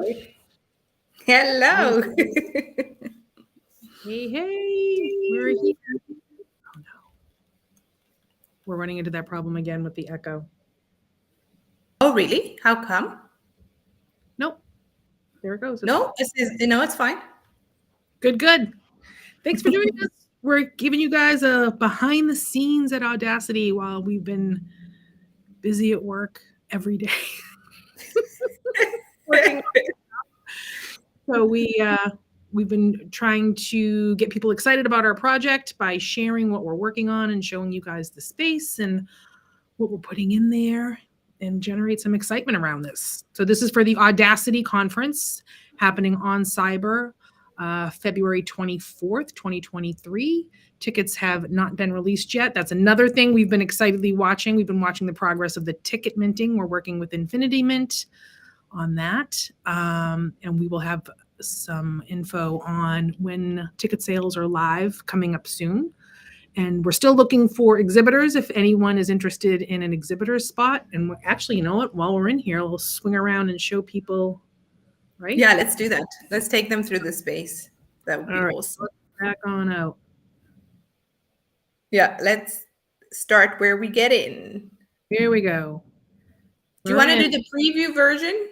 right? Hello. Hey, we're here. Oh no. We're running into that problem again with the echo. Oh, really? How come? Nope. There it goes. No, it's fine. Good. Thanks for joining us. We're giving you guys a behind the scenes at Audacity while we've been busy at work every day. Working on it. So we've been trying to get people excited about our project by sharing what we're working on and showing you guys the space and what we're putting in there and generate some excitement around this. So this is for the Audacity conference happening on Cyber, February 24th, 2023. Tickets have not been released yet. That's another thing we've been excitedly watching. We've been watching the progress of the ticket minting. We're working with Infinity Mint on that. And we will have some info on when ticket sales are live coming up soon. And we're still looking for exhibitors if anyone is interested in an exhibitor spot. And actually, you know what? While we're in here, we'll swing around and show people, right? Yeah, let's do that. Let's take them through the space. That would be awesome. Back on out. Yeah, let's start where we get in. Here we go. Do you want to do the preview version?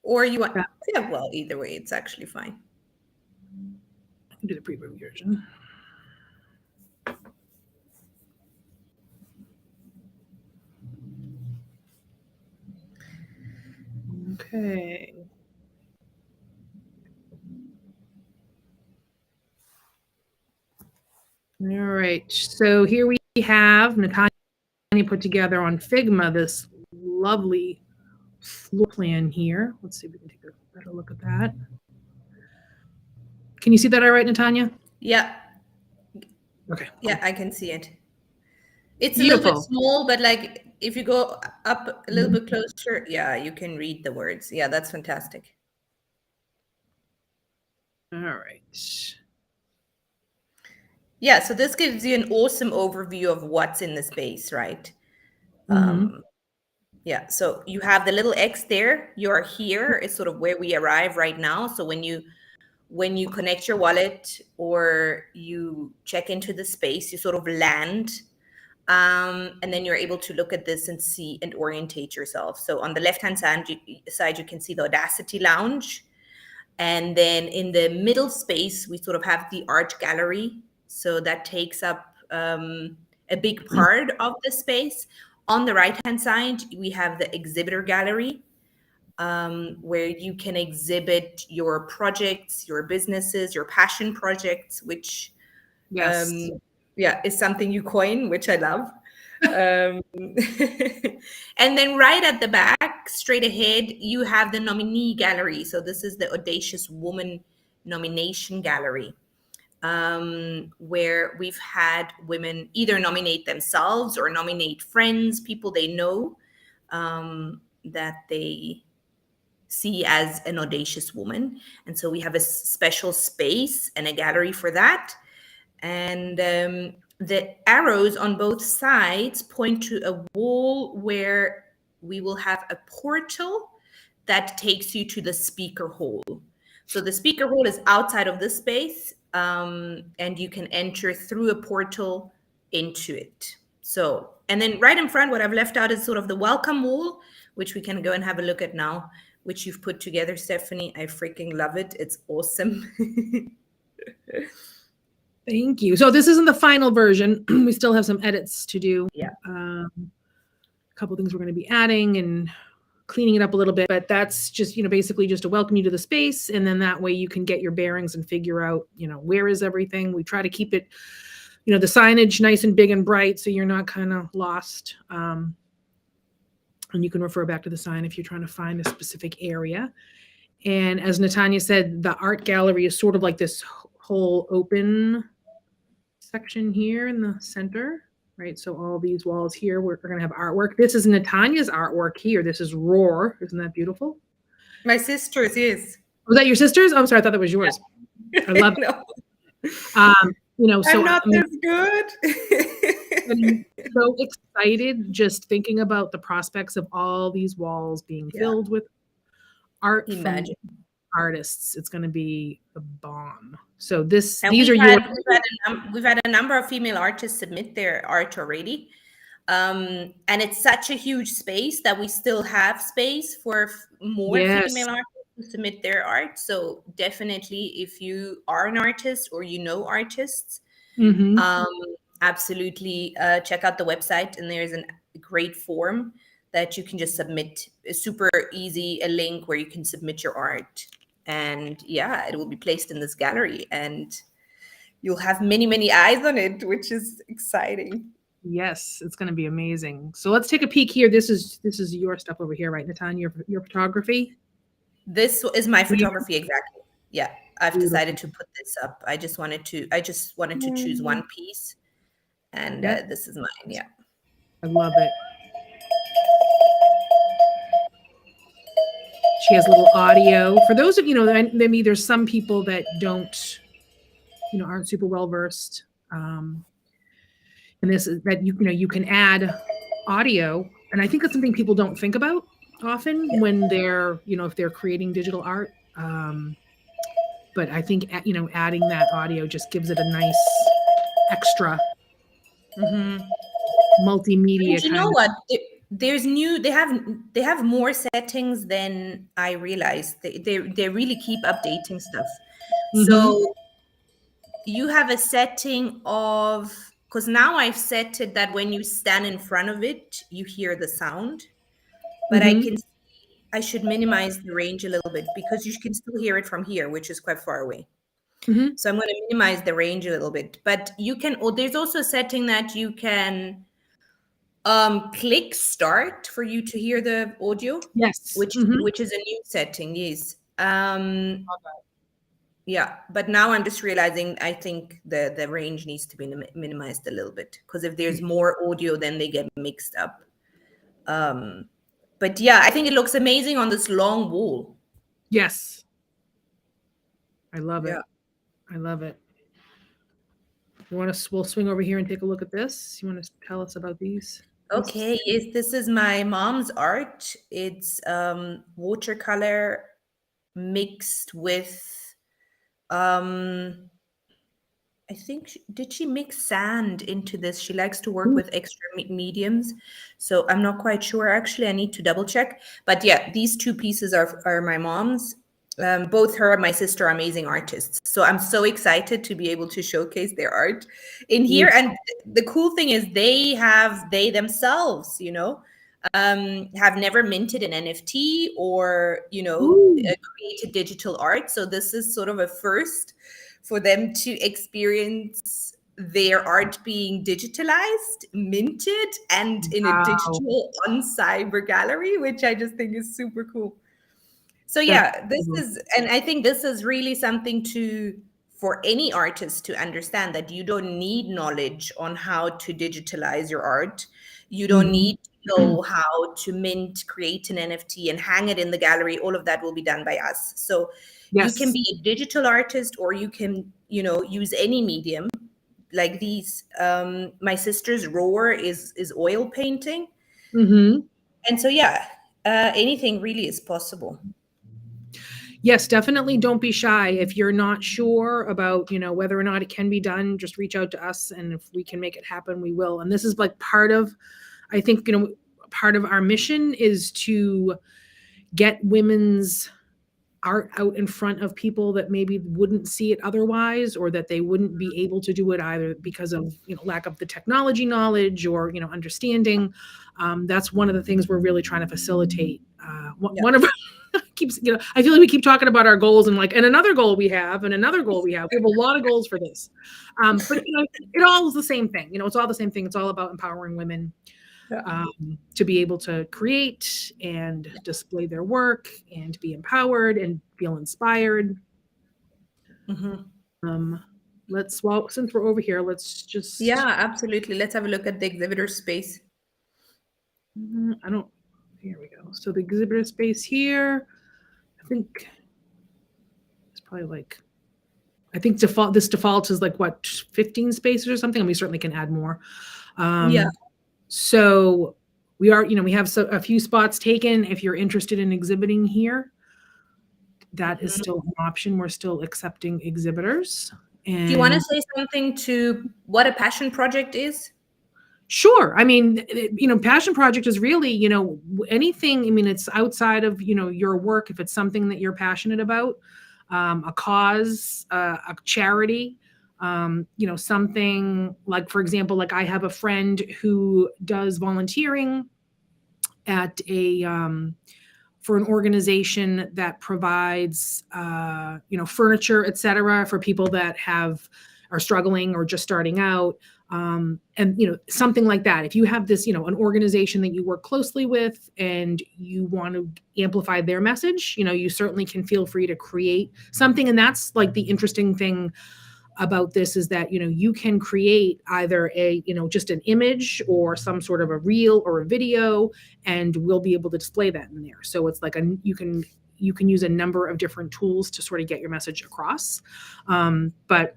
Or you want... Yeah, well, either way, it's actually fine. I can do the preview version. Okay. All right. So here we have Natanya put together on Figma this lovely floor plan here. Let's see if we can take a better look at that. Can you see that all right, Natanya? Yeah. Okay. Yeah, I can see it. It's beautiful. A little bit small, but like if you go up a little bit closer, yeah, you can read the words. Yeah, that's fantastic. All right. Yeah, so this gives you an awesome overview of what's in the space, right? Yeah, so you have the little X there. You're here is sort of where we arrive right now. So when you connect your wallet or you check into the space, you sort of land. And then you're able to look at this and see and orientate yourself. So on the left-hand side, you can see the Audacity Lounge. And then in the middle space, we sort of have the art gallery. So that takes up a big part of the space. On the right-hand side, we have the exhibitor gallery, where you can exhibit your projects, your businesses, your passion projects, which is something you coin, which I love. And then right at the back, straight ahead, you have the nominee gallery. So this is the Audacious Woman nomination gallery, where we've had women either nominate themselves or nominate friends, people they know, that they see as an audacious woman. And so we have a special space and a gallery for that. And the arrows on both sides point to a wall where we will have a portal that takes you to the speaker hall. So the speaker hall is outside of this space, and you can enter through a portal into it. So, and then right in front, what I've left out is sort of the welcome wall, which we can go and have a look at now, which you've put together, Stephanie. I freaking love it. It's awesome. Thank you. So this isn't the final version. We still have some edits to do. Yeah. A couple things we're going to be adding and cleaning it up a little bit, but that's just, basically just to welcome you to the space. And then that way you can get your bearings and figure out, where is everything. We try to keep it, the signage nice and big and bright, so you're not kind of lost. And you can refer back to the sign if you're trying to find a specific area. And as Natanya said, the art gallery is sort of like this whole open section here in the center, right? So all these walls here, we're going to have artwork. This is Natanya's artwork here. This is Roar. Isn't that beautiful? My sister's, yes. Was that your sister's? Oh, I'm sorry. I thought that was yours. Yeah. I love it. So I'm not this good. I'm so excited just thinking about the prospects of all these walls being filled with art from Imagine. artists. It's going to be a bomb. So And these are your we've had a number of female artists submit their art already. And it's such a huge space that we still have space for more yes. female artists to submit their art. So definitely, if you are an artist or you know artists, Mm-hmm. um, absolutely check out the website. And there's a great form that you can just submit. It's super easy, a link where you can submit your art. And yeah, it will be placed in this gallery, and you'll have many, many eyes on it, which is exciting. Yes, it's going to be amazing. So let's take a peek here. This is your stuff over here, right, Natan? Your photography. This is my photography, exactly. Yeah, I've Beautiful. decided to put this up. I just wanted to choose one piece, and Yeah, this is mine. Yeah. I love it. She has a little audio. For those of maybe there's some people that don't, aren't super well versed. And this is that you can add audio, and I think that's something people don't think about often Yeah. when they're if they're creating digital art. But I think adding that audio just gives it a nice extra Hmm. And multimedia you know kind of. what? There's new. They have more settings than I realized. They really keep updating stuff. Mm-hmm. So you have a setting of, because now I've set it that when you stand in front of it, you hear the sound. But Mm-hmm. I should minimize the range a little bit because you can still hear it from here, which is quite far away. Mm-hmm. So I'm going to minimize the range a little bit. But you can, or there's also a setting that you can click start for you to hear the audio, Yes. which Mm-hmm. which is a new setting. Yes. Yeah, but now I'm just realizing I think the range needs to be minimized a little bit, because if there's more audio, then they get mixed up. Um, but yeah, I think it looks amazing on this long wall. Yes. I love Yeah. it. I love it. We'll swing over here and take a look at this. You want to tell us about these pieces? Okay, yes, this is my mom's art. It's watercolor mixed with um I think did she mix sand into this? She likes to work Ooh. with extra mediums. So I'm not quite sure actually. I need to double check. But yeah, these two pieces are my mom's. Both her and my sister are amazing artists. So I'm so excited to be able to showcase their art in here. Beautiful. And the cool thing is they themselves, have never minted an NFT or, Ooh. created digital art. So this is sort of a first for them to experience their art being digitalized, minted, and in a Wow. digital on cyber gallery, which I just think is super cool. So That's yeah, cool. and I think this is really something for any artist to understand, that you don't need knowledge on how to digitalize your art. You don't Mhm. need to know how to mint, create an NFT and hang it in the gallery. All of that will be done by us. So you can Yes. be a digital artist, or you can, use any medium like these. My sister's roar is oil painting. Mhm. And so yeah, anything really is possible. Yes, definitely don't be shy. If you're not sure about, whether or not it can be done, just reach out to us, and if we can make it happen, we will. And this is like part of, I think, part of our mission is to get women's art out in front of people that maybe wouldn't see it otherwise, or that they wouldn't be able to do it either because of lack of the technology knowledge or understanding. That's one of the things we're really trying to facilitate. Yeah. One of keeps I feel like we keep talking about our goals, and another goal we have, and another goal we have. We have a lot of goals for this, but it all is the same thing. It's all the same thing. It's all about empowering women Yeah. to be able to create and display their work and be empowered and feel inspired. Mhm. Um, since we're over here, let's Yeah, just, absolutely. Let's have a look at the exhibitor space. I don't, here we go. So the exhibitor space here, I think it's probably I think this default is like what, 15 spaces or something, and we certainly can add more. Yeah. So we have a few spots taken if you're interested in exhibiting here. that is still an option. We're still accepting exhibitors. And do you want to say something to what a passion project is? Sure. I mean, passion project is really, anything. I mean, it's outside of, your work. If it's something that you're passionate about, a cause, a charity, something like, for example, like I have a friend who does volunteering at for an organization that provides, furniture, et cetera, for people that are struggling or just starting out. And something like that. If you have this, an organization that you work closely with and you want to amplify their message, you certainly can feel free to create something. And that's like the interesting thing about this is that, you can create either just an image or some sort of a reel or a video, and we'll be able to display that in there. So it's like you can use a number of different tools to sort of get your message across. But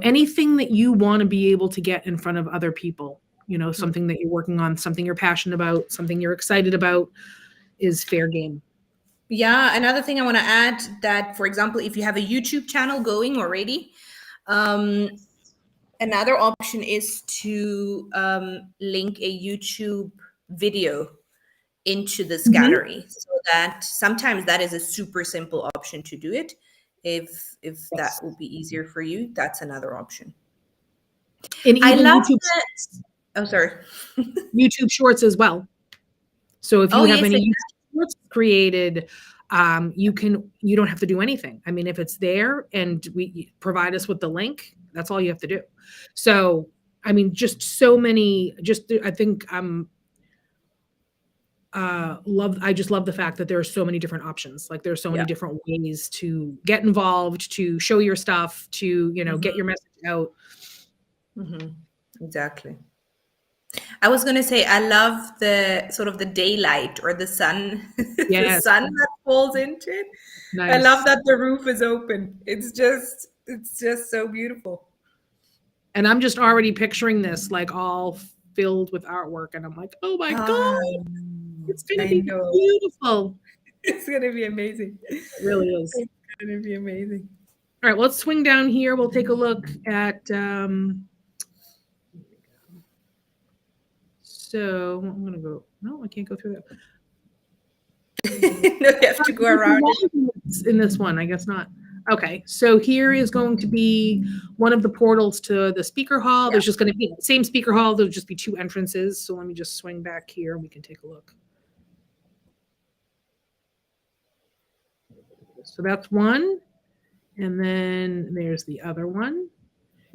anything that you want to be able to get in front of other people, something that you're working on, something you're passionate about, something you're excited about is fair game. Yeah, another thing I want to add that, for example, if you have a YouTube channel going already, another option is to link a YouTube video into this gallery, so that sometimes that is a super simple option to do it. If that will be easier for you, that's another option. And even I love YouTube oh, sorry. YouTube Shorts as well. So if you have any YouTube Shorts created, you don't have to do anything. I mean, if it's there and we provide us with the link, that's all you have to do. So, I mean, just so many, I think I just love the fact that there are so many different options. Like there's so many different ways to get involved, to show your stuff, to, get your message out. Exactly. I was going to say, I love the sort of the daylight or the sun, the sun that falls into it. Nice. I love that the roof is open. It's just so beautiful. And I'm just already picturing this like all filled with artwork. And I'm like, oh my God, it's going to be beautiful. It's going to be amazing. It really is. It's going to be amazing. All right, let's swing down here. We'll take a look at, so I'm going to go, no, I can't go through that. No, you have to go around in this one, I guess not. Okay, so here is going to be one of the portals to the speaker hall. There's just going to be the same speaker hall. There'll just be two entrances. So let me just swing back here and we can take a look. So that's one. And then there's the other one.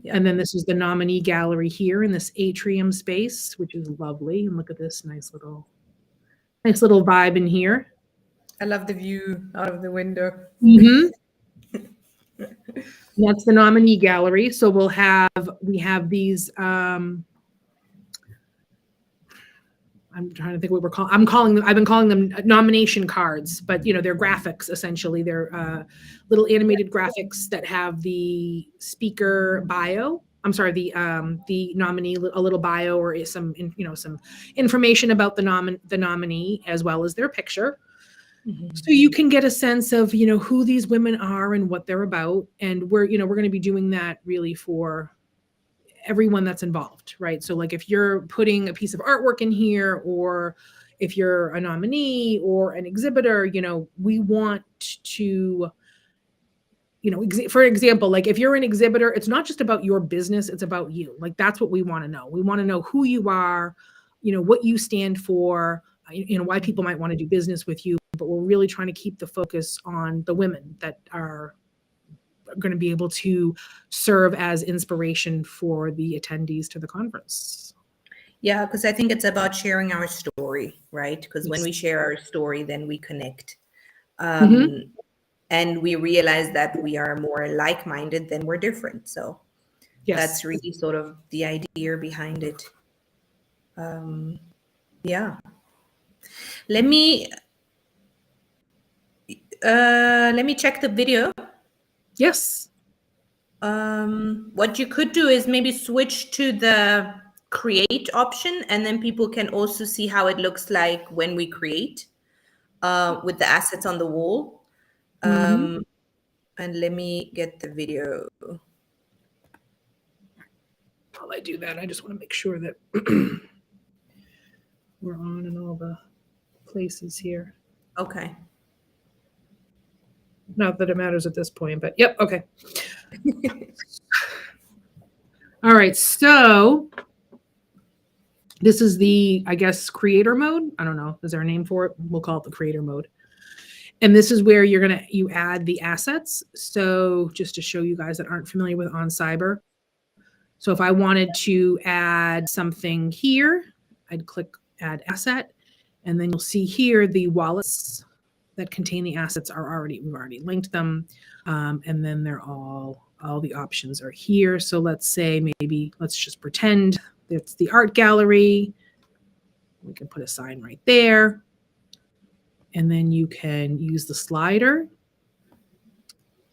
Yeah. And then this is the nominee gallery here in this atrium space, which is lovely. And look at this nice little vibe in here. I love the view out of the window. That's the nominee gallery. So we have these, I'm trying to think what I've been calling them nomination cards, but they're graphics essentially. They're little animated graphics that have the speaker bio. I'm sorry, the nominee, a little bio or some information about the nominee as well as their picture. So you can get a sense of, who these women are and what they're about. And we're going to be doing that really for everyone that's involved, right? So like if you're putting a piece of artwork in here, or if you're a nominee or an exhibitor, we want to, for example, like if you're an exhibitor, it's not just about your business, it's about you. Like that's what we want to know. We want to know who you are, what you stand for, why people might want to do business with you. But we're really trying to keep the focus on the women that are going to be able to serve as inspiration for the attendees to the conference. Yeah, because I think it's about sharing our story, right? Because when we share our story, then we connect. And we realize that we are more like-minded than we're different. So that's really sort of the idea behind it. Yeah. Let me check the video. Yes. What you could do is maybe switch to the create option, and then people can also see how it looks like when we create with the assets on the wall. Mhm. And let me get the video. While I do that, I just want to make sure that we're on in all the places here. Okay. Not that it matters at this point, but yep, okay. All right, so this is the, I guess, creator mode. I don't know. Is there a name for it? We'll call it the creator mode. And this is where you add the assets. So just to show you guys that aren't familiar with OnCyber. So if I wanted to add something here, I'd click add asset. And then you'll see here the wallets that contain the assets we've already linked them. And then all the options are here. So let's just pretend it's the art gallery. We can put a sign right there. And then you can use the slider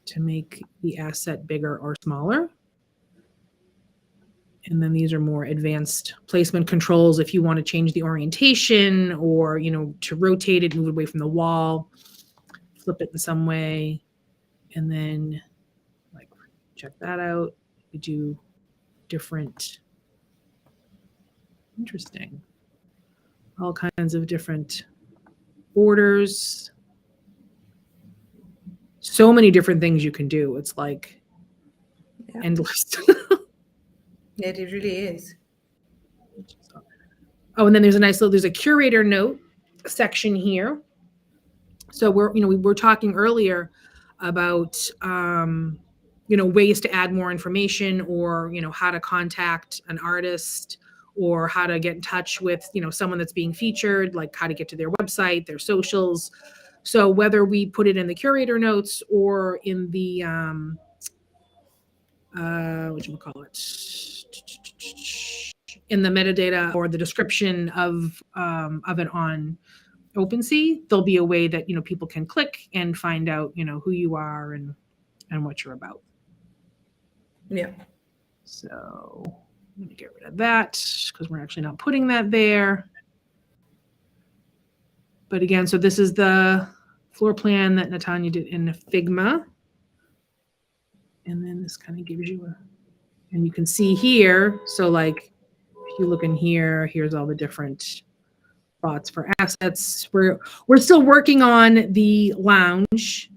to make the asset bigger or smaller. And then these are more advanced placement controls if you want to change the orientation or, to rotate it, move it away from the wall, flip it in some way. And then check that out. We do different, interesting, all kinds of different borders. So many different things you can do. It's like endless. Yeah, it really is. Oh, and then there's a curator note section here. So we were talking earlier about, ways to add more information or, how to contact an artist or how to get in touch with, someone that's being featured, like how to get to their website, their socials. So whether we put it in the curator notes or in the, in the metadata or the description of it on OpenSea, there'll be a way that people can click and find out who you are and what you're about. Yeah. So let me get rid of that because we're actually not putting that there. But again, so this is the floor plan that Natanya did in Figma. And then this kind of gives you and you can see here. So if you look in here, here's all the different spots for assets. We're still working on the lounge.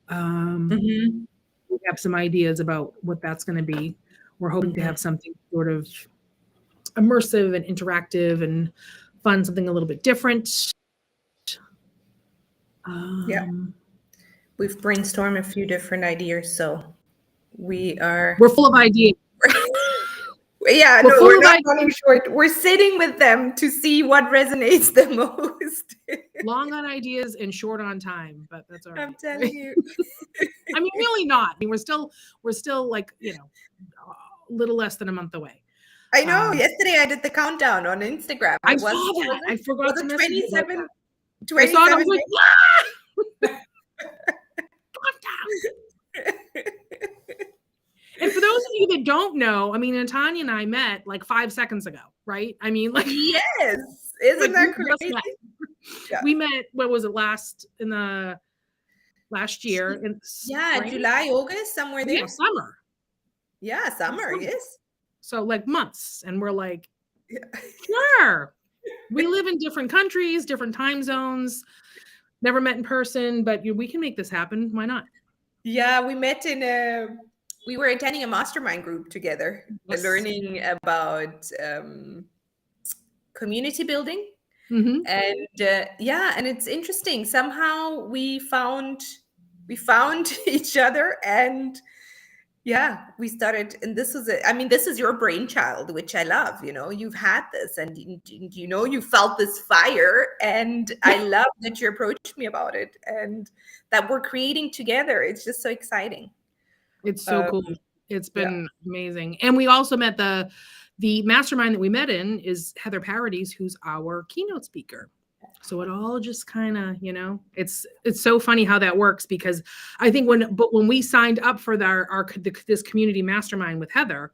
We have some ideas about what that's going to be. We're hoping to have something sort of immersive and interactive and fun, something a little bit different. We've brainstormed a few different ideas, so we're full of ideas. We're not running short. We're sitting with them to see what resonates the most. Long on ideas and short on time, but that's all right. I'm telling you. I mean, really not. I mean, we're still a little less than a month away. I know. Yesterday I did the countdown on Instagram. I saw that. I forgot to message you about that. 27. I saw it. I was like, countdown. And for those of you that don't know, I mean, Natanya and I met 5 seconds ago, right? I mean, yes, isn't that crazy? Yeah. We met. What was it? Last year in spring? July, August, somewhere there. Yeah, summer. Yeah, summer. Yes. So months, and we're like, sure. We live in different countries, different time zones. Never met in person, but we can make this happen. Why not? Yeah, we met we were attending a mastermind group together, learning about community building. Mm-hmm. And and it's interesting. Somehow we found each other, and we started. And this is your brainchild, which I love. You've had this, and you felt this fire, and I love that you approached me about it, and that we're creating together. It's just so exciting. It's so cool. It's been amazing. And we also met the mastermind that we met in is Heather Parodies, who's our keynote speaker. So it all just kind of, it's so funny how that works, because I think when we signed up for this community mastermind with Heather,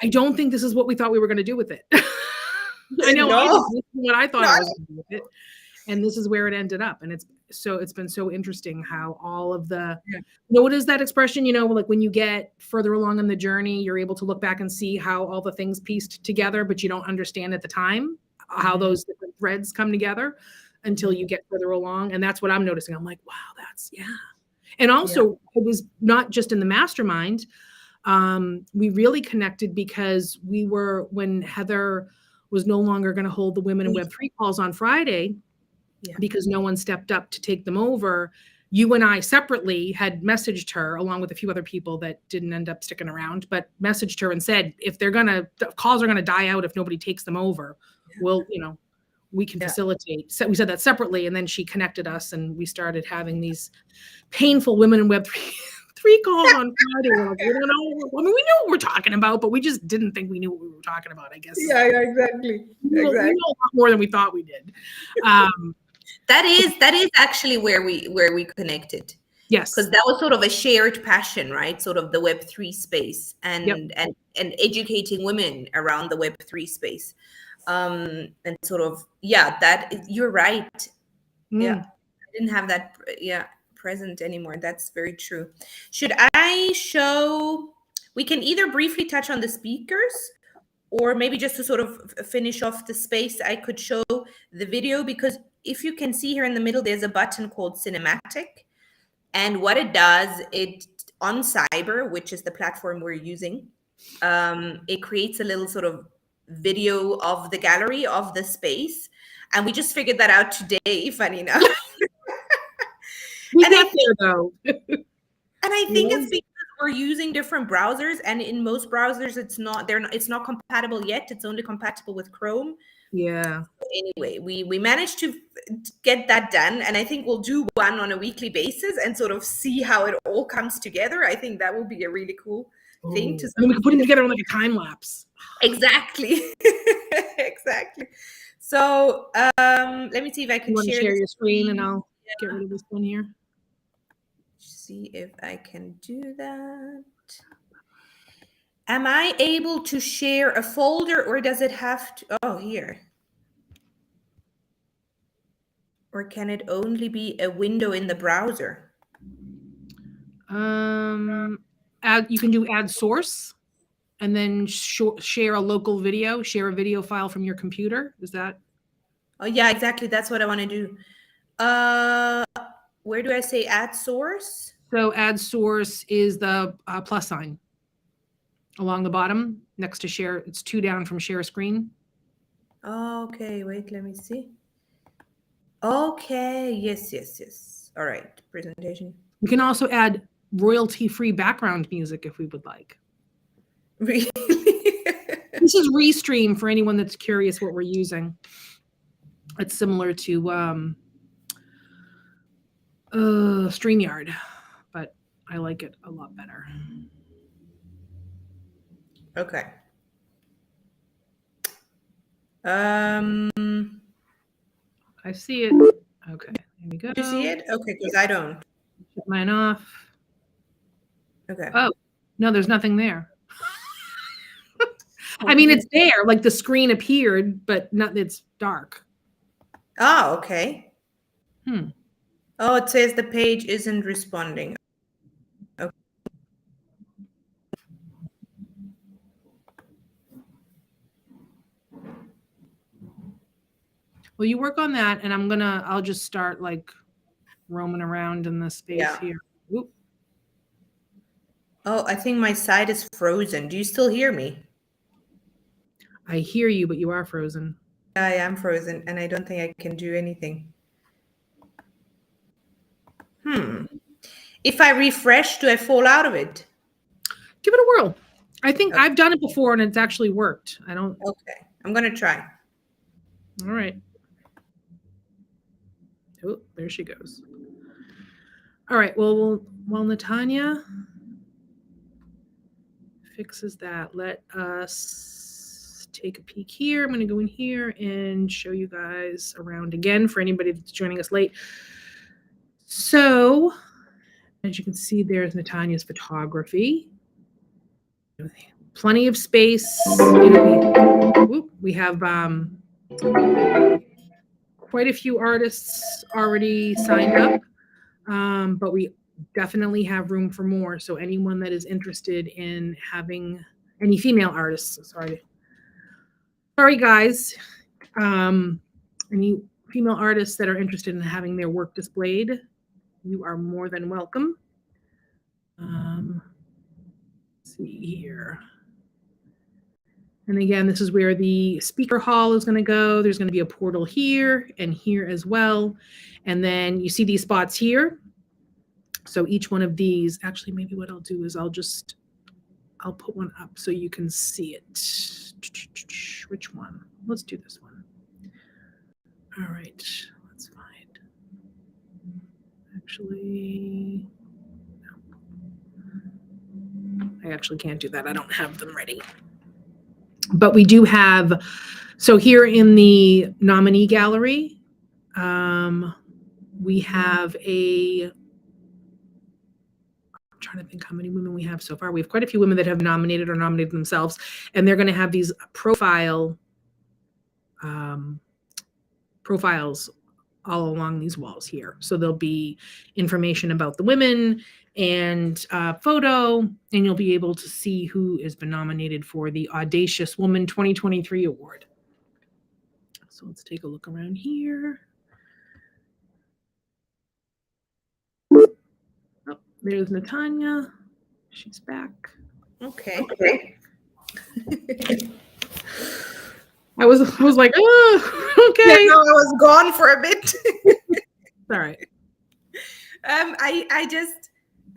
I don't think this is what we thought we were going to do with it. I know this is what I thought I was going to do with it. And this is where it ended up. And so it's been so interesting how all of the, Yeah. what is that expression? Like when you get further along in the journey, you're able to look back and see how all the things pieced together, but you don't understand at the time how those different threads come together until you get further along. And that's what I'm noticing. I'm like, wow, and also it was not just in the mastermind. We really connected because when Heather was no longer going to hold the Women in Web3 calls on Friday, because no one stepped up to take them over, you and I separately had messaged her, along with a few other people that didn't end up sticking around, but messaged her and said, if the calls are going to die out if nobody takes them over, we can facilitate. So we said that separately, and then she connected us, and we started having these painful Women in Web3 calls on Friday. We're like, we don't know. I mean, we knew what we're talking about, but we just didn't think we knew what we were talking about, I guess. Yeah, exactly. We know a lot more than we thought we did. That is actually where we connected. Yes. Because that was sort of a shared passion, right? Sort of the Web3 space and educating women around the Web3 space. And sort of, you're right. Yeah. I didn't have that present anymore. That's very true. Should I show, we can either briefly touch on the speakers, or maybe just to sort of finish off the space, I could show the video, because if you can see here in the middle, there's a button called Cinematic. And what it does, on Cyber, which is the platform we're using, it creates a little sort of video of the gallery of the space. And we just figured that out today, funny enough. We got there though. And I think it's because we're using different browsers, and in most browsers it's not compatible yet. It's only compatible with Chrome. Yeah. Anyway, we managed to get that done, and I think we'll do one on a weekly basis and sort of see how it all comes together. I think that will be a really cool thing to. We can put them together in like a time lapse. Exactly. Exactly. So let me see if I can share your screen, and I'll get rid of this one here. See if I can do that. Am I able to share a folder, or does it have to? Oh, here. Or can it only be a window in the browser? You can do add source, and then share a local video, share a video file from your computer. Is that? Oh yeah, exactly. That's what I want to do. Where do I say add source? So add source is the plus sign along the bottom next to share. It's 2 down from share screen. Okay, wait, let me see. Okay, yes. All right, presentation. We can also add royalty-free background music if we would like. Really? This is Restream for anyone that's curious what we're using. It's similar to StreamYard, but I like it a lot better. Okay. I see it. Okay, here we go. You see it? Okay, because I don't. Shut mine off. Okay. Oh, no, there's nothing there. I mean, it's there, like the screen appeared, but it's dark. Oh, okay. Oh, it says the page isn't responding. Okay. Well, you work on that, and I'll just start like roaming around in the space here. Oop. Oh, I think my side is frozen. Do you still hear me? I hear you, but you are frozen. I am frozen, and I don't think I can do anything. If I refresh, do I fall out of it? Give it a whirl. I think I've done it before, and it's actually worked. Okay, I'm going to try. All right. Oh, there she goes. All right. Well, while Natanya fixes that, let us take a peek here. I'm going to go in here and show you guys around again for anybody that's joining us late. So, as you can see, there's Natanya's photography. Plenty of space. We have quite a few artists already signed up, but we definitely have room for more. So anyone that is interested in having any female artists, sorry guys, any female artists that are interested in having their work displayed, you are more than welcome. Let's see here. And again, this is where the speaker hall is going to go. There's going to be a portal here and here as well. And then you see these spots here. So each one of these, actually, maybe what I'll do is I'll put one up so you can see it. Which one? Let's do this one. All right, let's find. Actually, no. I actually can't do that. I don't have them ready. But we do have, so here in the nominee gallery, we have I'm trying to think how many women we have so far. We have quite a few women that have nominated or nominated themselves, and they're going to have these profiles all along these walls here. So there'll be information about the women and photo, and you'll be able to see who has been nominated for the Audacious Woman 2023 award. So let's take a look around here. Oh, there's Natanya. She's back. Okay. I was like, oh, okay. Yeah, no, I was gone for a bit. All right.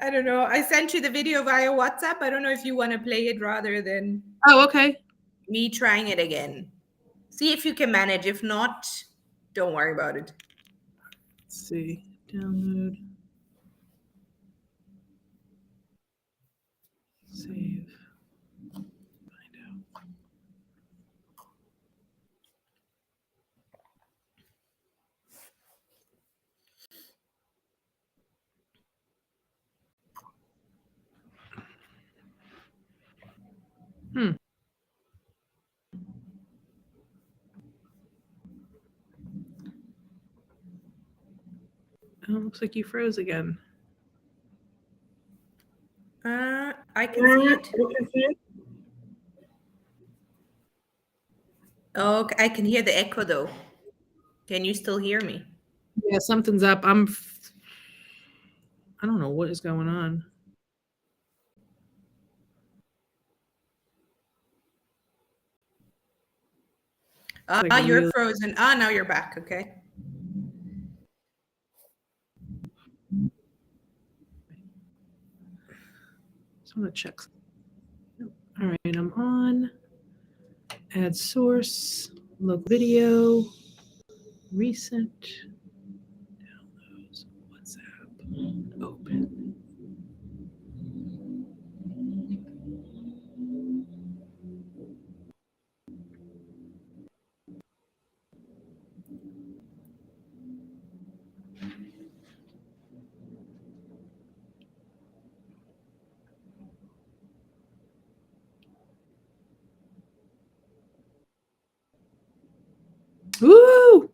I don't know. I sent you the video via WhatsApp. I don't know if you want to play it rather than Okay. me trying it again. See if you can manage. If not, don't worry about it. Let's see. Download. Save. Find out. Oh, looks like you froze again. I can see it. Oh, I can hear the echo though. Can you still hear me? Yeah, something's up. I don't know what is going on. Like you're really frozen. Now you're back. Okay. Just want to check. All right, I'm on. Add source, local video, recent, downloads, WhatsApp, open. Woo!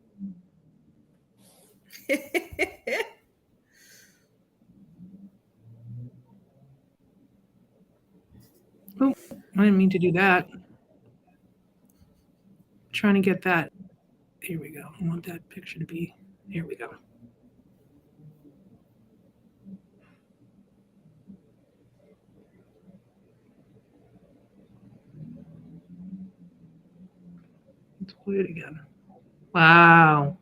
Oh, I didn't mean to do that. Trying to get that. Here we go. I want that picture to be. Here we go. Let's play it again. Wow.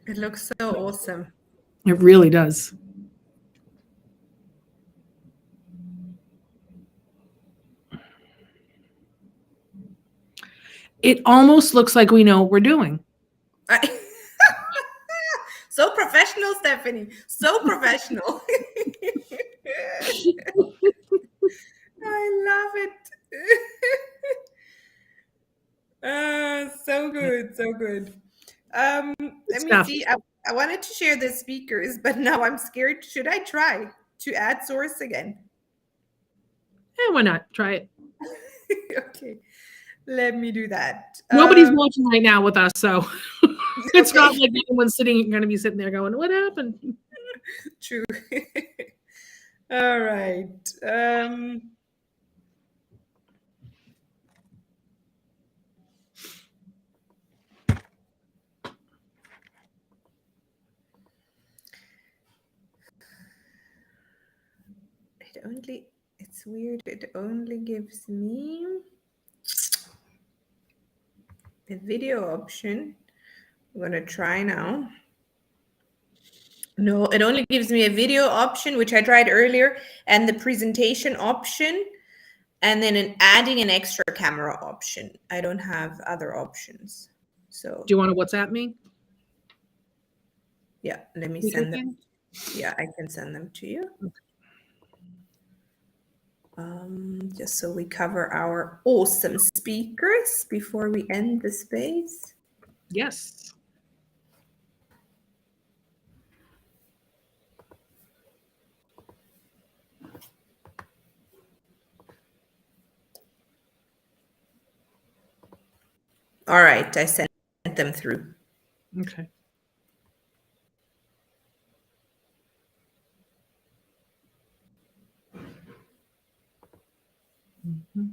It looks so awesome. It really does. It almost looks like we know what we're doing. So professional, Stephanie. So professional. I love it. So good. So good. Let me see. I wanted to share the speakers, but now I'm scared. Should I try to add source again? Yeah, why not? Try it. Okay. Let me do that. Nobody's watching right now with us, so it's Okay. not like anyone's going to be sitting there going, "What happened?" True. All right. It's weird. It only gives me the video option. I'm going to try now. No, it only gives me a video option, which I tried earlier, and the presentation option, and then adding an extra camera option. I don't have other options. So Do you want to WhatsApp me? yeah, let me Speaker send them. thing? Yeah, I can send them to you. Just so we cover our awesome speakers before we end the space. Yes. All right, I sent them through. Okay. Mm-hmm.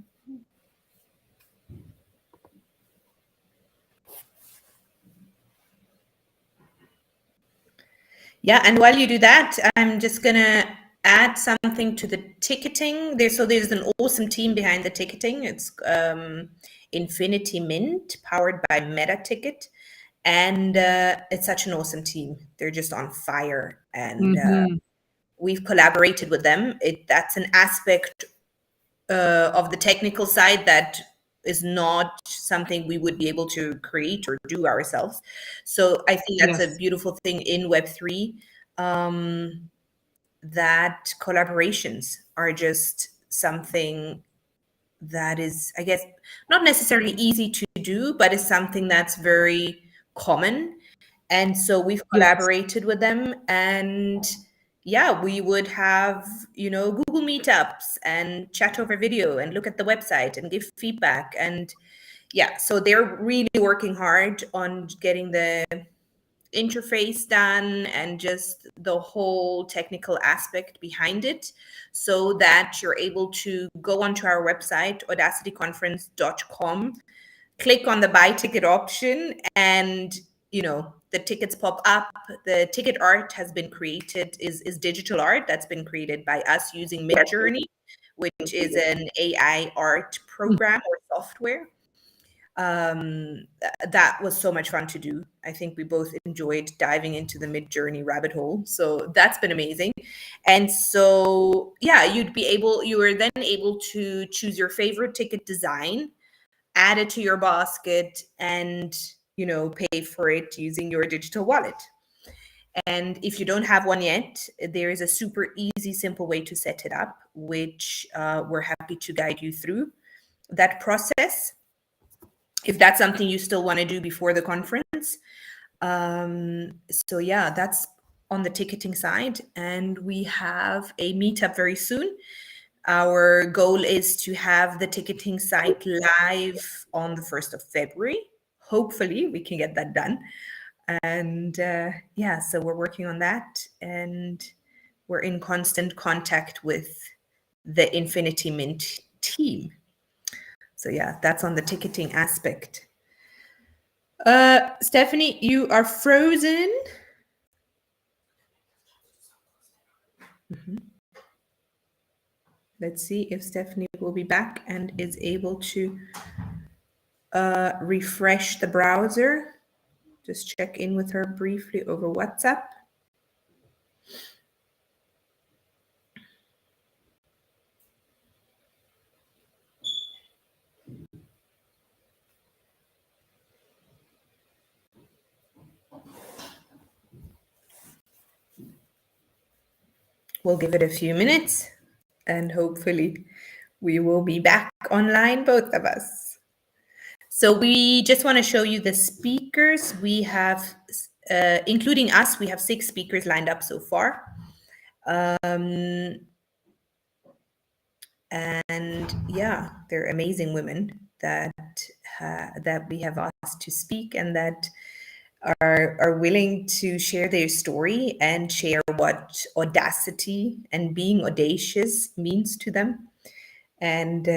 Yeah, and while you do that, I'm just gonna add something to the ticketing. There's an awesome team behind the ticketing. It's Infinity Mint, powered by MetaTicket, and it's such an awesome team. They're just on fire, and Mm-hmm. we've collaborated with them. That's an aspect of the technical side that is not something we would be able to create or do ourselves. So I think that's a Yes. beautiful thing in Web3, that collaborations are just something that is, I guess, not necessarily easy to do, but is something that's very common. And so we've Yes. collaborated with them, and yeah, we would have, Google meetups and chat over video and look at the website and give feedback. And yeah, so they're really working hard on getting the interface done and just the whole technical aspect behind it, so that you're able to go onto our website, audacityconference.com, click on the buy ticket option, and the tickets pop up. The ticket art has been created, is digital art that's been created by us using Midjourney, which is an AI art program or software. That was so much fun to do. I think we both enjoyed diving into the Midjourney rabbit hole, so that's been amazing. And so yeah, you were then able to choose your favorite ticket design, add it to your basket, and pay for it using your digital wallet. And if you don't have one yet, there is a super easy, simple way to set it up, which we're happy to guide you through that process, if that's something you still want to do before the conference. So yeah, that's on the ticketing side, and we have a meetup very soon. Our goal is to have the ticketing site live on the 1st of February. Hopefully, we can get that done. And yeah, so we're working on that, and we're in constant contact with the Infinity Mint team. So yeah, that's on the ticketing aspect. Stephanie, you are frozen. Let's see if Stephanie will be back and is able to refresh the browser. Just check in with her briefly over WhatsApp. We'll give it a few minutes, and hopefully we will be back online, both of us. So we just want to show you the speakers. We have, including us, we have 6 speakers lined up so far. And yeah, they're amazing women. that that we have asked to speak and that are willing to share their story and share what audacity and being audacious means to them. And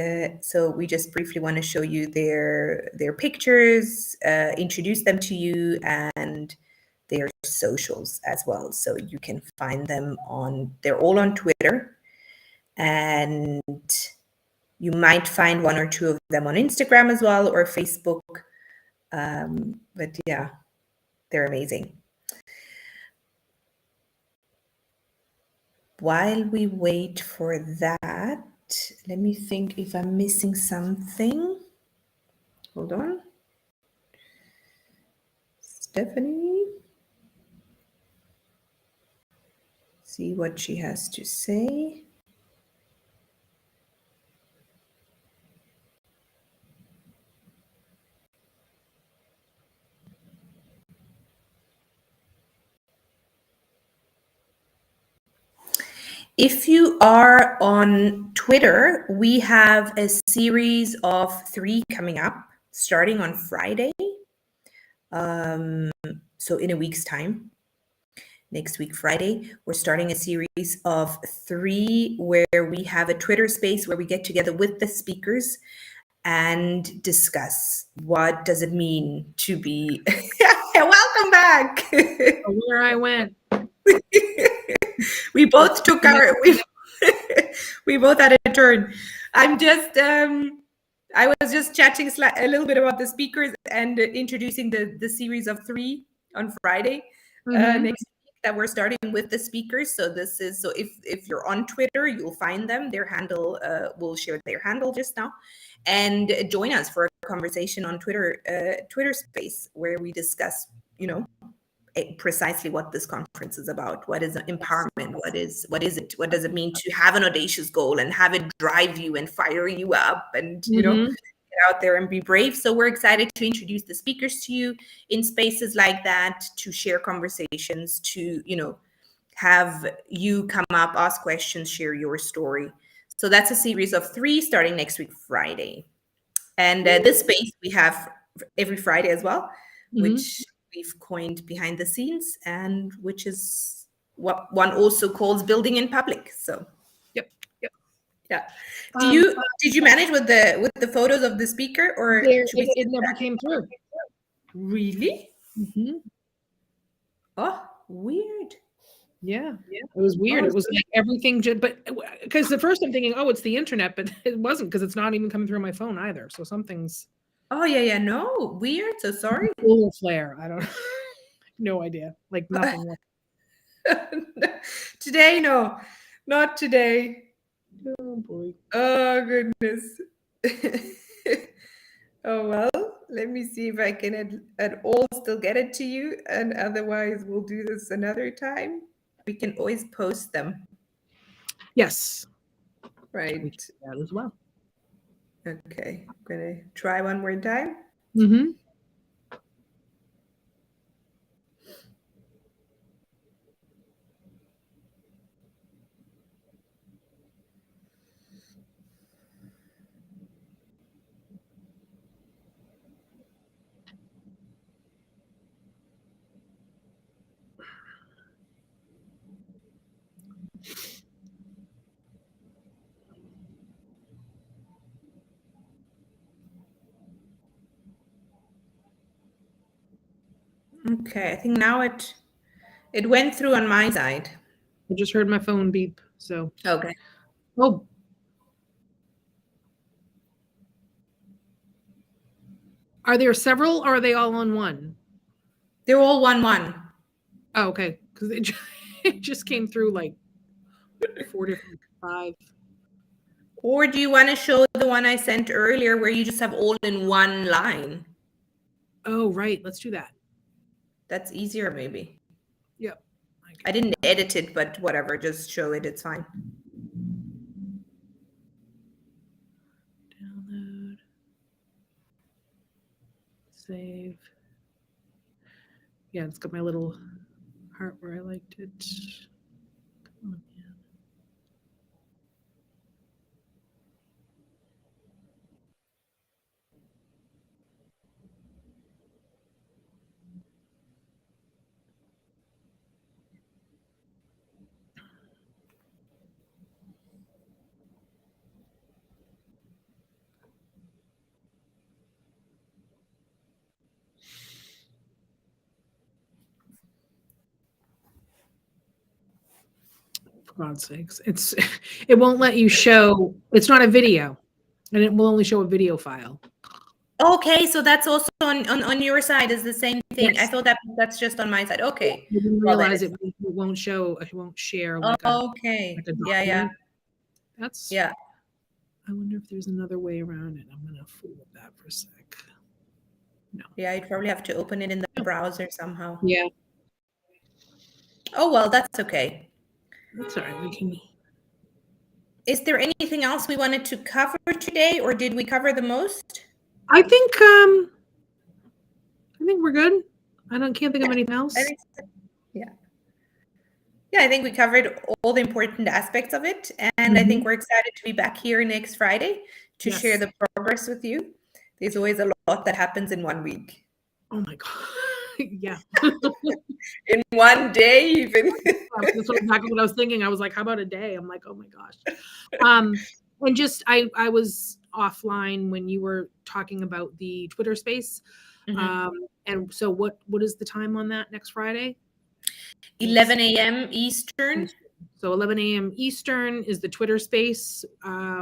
so we just briefly want to show you their pictures, introduce them to you, and their socials as well. So you can find them they're all on Twitter, and you might find one or two of them on Instagram as well, or Facebook. But yeah, they're amazing. While we wait for that, let me think if I'm missing something. Hold on. Stephanie. See what she has to say. If you are on Twitter, we have a series of 3 coming up starting on Friday. So in a week's time, next week, Friday, we're starting a series of 3 where we have a Twitter space where we get together with the speakers and discuss what does it mean to be. Welcome back. Where I went. We both took we both had a turn. I was just chatting a little bit about the speakers and introducing the series of 3 on Friday next week that we're starting with the speakers. So if you're on Twitter, you'll find them. Their handle, we'll share their handle just now, and join us for a conversation on Twitter space where we discuss, precisely what this conference is about. What is empowerment? What is it? What does it mean to have an audacious goal and have it drive you and fire you up and get out there and be brave? So we're excited to introduce the speakers to you in spaces like that, to share conversations, to have you come up, ask questions, share your story. So that's a series of 3 starting next week Friday. And this space we have every Friday as well, which we've coined behind the scenes, and which is what one also calls building in public. So Yep. Yeah. Did you manage with the photos of the speaker, or it never came through? Really? Mm-hmm. Oh, weird. Yeah, it was weird. It was like everything, but because at first I'm thinking, oh, it's the internet, but it wasn't, because it's not even coming through my phone either. So something's. Oh yeah, no, weird. So sorry. Solar flare. I don't. No idea. Like nothing. Today, no, not today. Oh boy. Oh goodness. Oh well, let me see if I can at all still get it to you, and otherwise we'll do this another time. We can always post them. Yes. Right. We can do that as well. Okay, I'm gonna try one more time. Mm-hmm. Okay, I think now it went through on my side. I just heard my phone beep. So. Okay. Oh. Are there several, or are they all on one? They're all 1-1. Oh, okay. Because it just came through like 4 different 5. Or do you want to show the one I sent earlier where you just have all in one line? Oh, right. Let's do that. That's easier, maybe. Yep. I didn't edit it, but whatever. Just show it. It's fine. Download. Save. Yeah, it's got my little heart where I liked it. Come on, man. God's sakes. It won't let you show, it's not a video, and it will only show a video file. Okay, so that's also on your side is the same thing. I Yes. thought that's just on my side. Okay. I didn't Well, then realize it won't show, it won't share like a okay. document. Yeah. That's, Yeah. I wonder if there's another way around it. I'm gonna fool with that for a sec. No. Yeah, you'd probably have to open it in the browser somehow. Yeah. Oh, well, that's okay. That's all right. We can. Is there anything else we wanted to cover today, or did we cover the most? I think we're good. Can't think of anything else. Yeah. Yeah, I think we covered all the important aspects of it. And I think we're excited to be back here next Friday to share the progress with you. There's always a lot that happens in 1 week. Oh my God. Yeah. In 1 day, even. That's exactly what I was thinking. I was like, how about a day? I'm like, oh my gosh. And just, I was offline when you were talking about the Twitter space. And so what is the time on that next Friday? 11 a.m. Eastern. So 11 a.m. Eastern is the Twitter space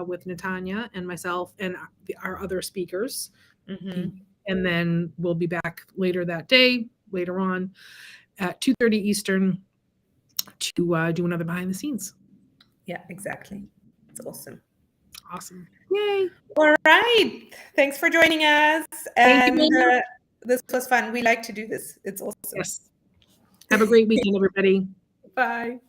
with Natanya and myself and our other speakers. And then we'll be back later that day, later on at 2:30 Eastern to do another behind the scenes. Yeah, exactly. It's awesome. Awesome. Yay. All right. Thanks for joining us. And this was fun. We like to do this. It's awesome. Yes. Have a great weekend, everybody. Bye.